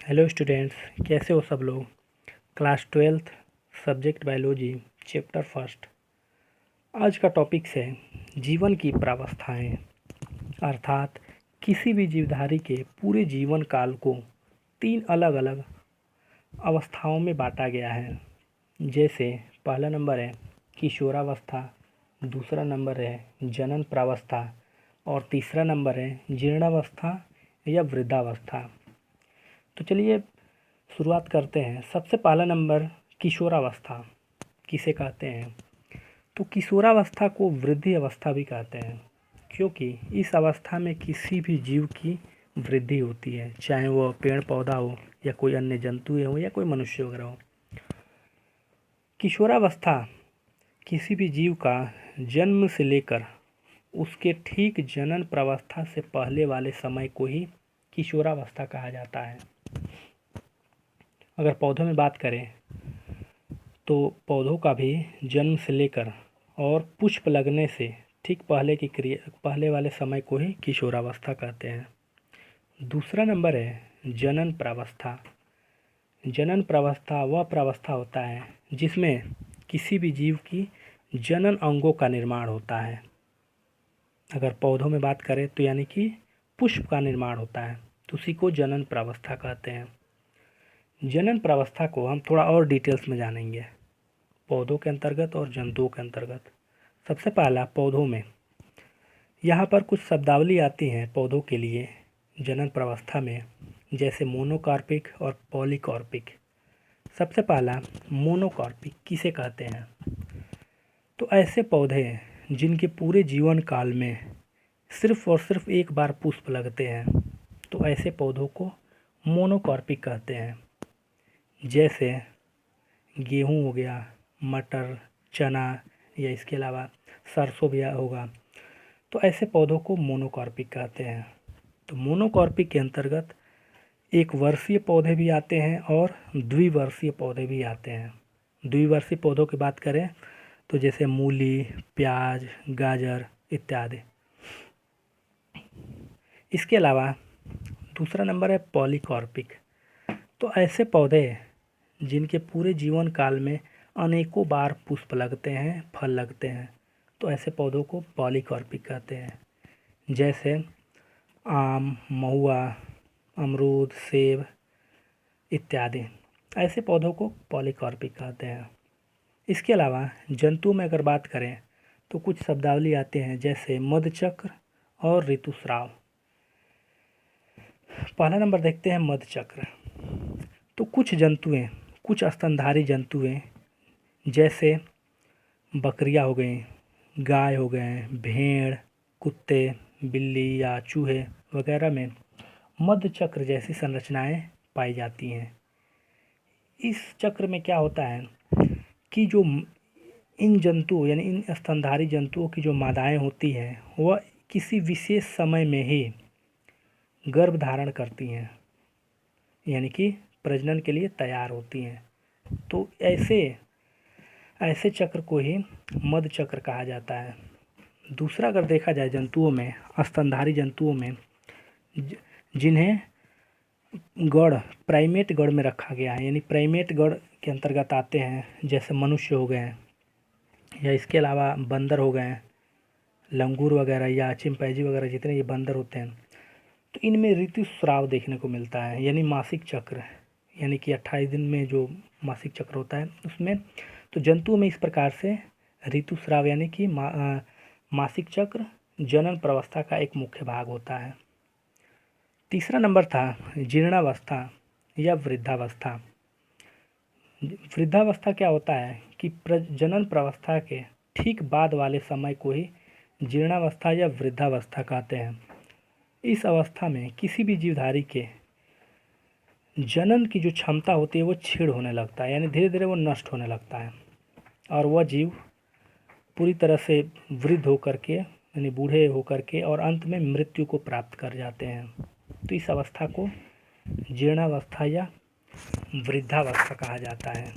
Hello students, कैसे हो सब लोग। Class 12th subject biology chapter first. आज का टॉपिक्स है जीवन की प्रावस्थाएं, अर्थात किसी भी जीवधारी के पूरे जीवन काल को 3 अलग अलग अवस्थाओं में बांटा गया है। जैसे पहला नंबर है किशोरावस्था, दूसरा नंबर है जनन प्रावस्था और तीसरा नंबर है जीर्णावस्था या वृद्धावस्था। तो चलिए शुरुआत करते हैं। सबसे पहला नंबर किशोरावस्था किसे कहते हैं, तो किशोरावस्था को वृद्धि अवस्था भी कहते हैं, क्योंकि इस अवस्था में किसी भी जीव की वृद्धि होती है, चाहे वह पेड़ पौधा हो या कोई अन्य जंतु हो या कोई मनुष्य वगैरह हो। किशोरावस्था किसी भी जीव का जन्म से लेकर उसके ठीक जनन प्रावस्था से पहले वाले समय को ही किशोरावस्था कहा जाता है। अगर पौधों में बात करें तो पौधों का भी जन्म से लेकर और पुष्प लगने से ठीक पहले वाले समय को ही किशोरावस्था कहते हैं। दूसरा नंबर है जनन प्रावस्था। जनन प्रावस्था वह प्रावस्था होता है जिसमें किसी भी जीव की जनन अंगों का निर्माण होता है। अगर पौधों में बात करें तो यानी कि पुष्प का निर्माण होता है, तो उसी को जनन प्रावस्था कहते हैं। जनन प्रावस्था को हम थोड़ा और डिटेल्स में जानेंगे, पौधों के अंतर्गत और जंतुओं के अंतर्गत। सबसे पहला पौधों में, यहाँ पर कुछ शब्दावली आती हैं पौधों के लिए जनन प्रावस्था में, जैसे मोनोकार्पिक और पॉलीकार्पिक। सबसे पहला मोनोकार्पिक किसे कहते हैं, तो ऐसे पौधे जिनके पूरे जीवन काल में सिर्फ और सिर्फ एक बार पुष्प लगते हैं, तो ऐसे पौधों को मोनोकार्पिक कहते हैं। जैसे गेहूँ हो गया, मटर, चना या इसके अलावा सरसों भी होगा, तो ऐसे पौधों को मोनोकार्पिक कहते हैं। तो मोनोकार्पिक के अंतर्गत एक वर्षीय पौधे भी आते हैं और द्विवर्षीय पौधे भी आते हैं। द्विवर्षीय पौधों की बात करें तो जैसे मूली, प्याज, गाजर इत्यादि। इसके अलावा दूसरा नंबर है पॉलीकार्पिक। तो ऐसे पौधे जिनके पूरे जीवन काल में अनेकों बार पुष्प लगते हैं, फल लगते हैं, तो ऐसे पौधों को पॉलीकार्पिक कहते हैं। जैसे आम, महुआ, अमरूद, सेब इत्यादि, ऐसे पौधों को पॉलीकार्पिक कहते हैं। इसके अलावा जंतु में अगर बात करें तो कुछ शब्दावली आते हैं, जैसे मधुचक्र और ऋतुस्राव। पहला नंबर देखते हैं मधुचक्र। तो कुछ जंतुएं, कुछ स्तनधारी जंतुएं जैसे बकरियां हो गई, गाय हो गए, भेड़, कुत्ते, बिल्ली या चूहे वगैरह में मधुचक्र जैसी संरचनाएं पाई जाती हैं। इस चक्र में क्या होता है कि जो इन जंतुओं यानी इन स्तनधारी जंतुओं की जो मादाएं होती हैं वह किसी विशेष समय में ही गर्भ धारण करती हैं, यानी कि प्रजनन के लिए तैयार होती हैं। तो ऐसे चक्र को ही मध चक्र कहा जाता है। दूसरा अगर देखा जाए जंतुओं में, स्तनधारी जंतुओं में जिन्हें गण प्राइमेट गण में रखा गया है, यानी प्राइमेट गण के अंतर्गत आते हैं, जैसे मनुष्य हो गए या इसके अलावा बंदर हो गए, लंगूर वगैरह या चिंपैंजी वगैरह, जितने ये बंदर होते हैं, तो इनमें ऋतुस्राव देखने को मिलता है, यानी मासिक चक्र, यानी कि 28 दिन में जो मासिक चक्र होता है उसमें। तो जंतुओं में इस प्रकार से ऋतुस्राव यानी कि मासिक चक्र जनन प्रावस्था का एक मुख्य भाग होता है। तीसरा नंबर था जीर्णावस्था या वृद्धावस्था। वृद्धावस्था क्या होता है कि जनन प्रावस्था के ठीक बाद वाले समय को ही जीर्णावस्था या वृद्धावस्था कहते हैं। इस अवस्था में किसी भी जीवधारी के जनन की जो क्षमता होती है वो क्षीण होने लगता है, यानी धीरे धीरे वो नष्ट होने लगता है और वह जीव पूरी तरह से वृद्ध होकर के, यानी बूढ़े होकर के, और अंत में मृत्यु को प्राप्त कर जाते हैं। तो इस अवस्था को जीर्णावस्था या वृद्धावस्था कहा जाता है।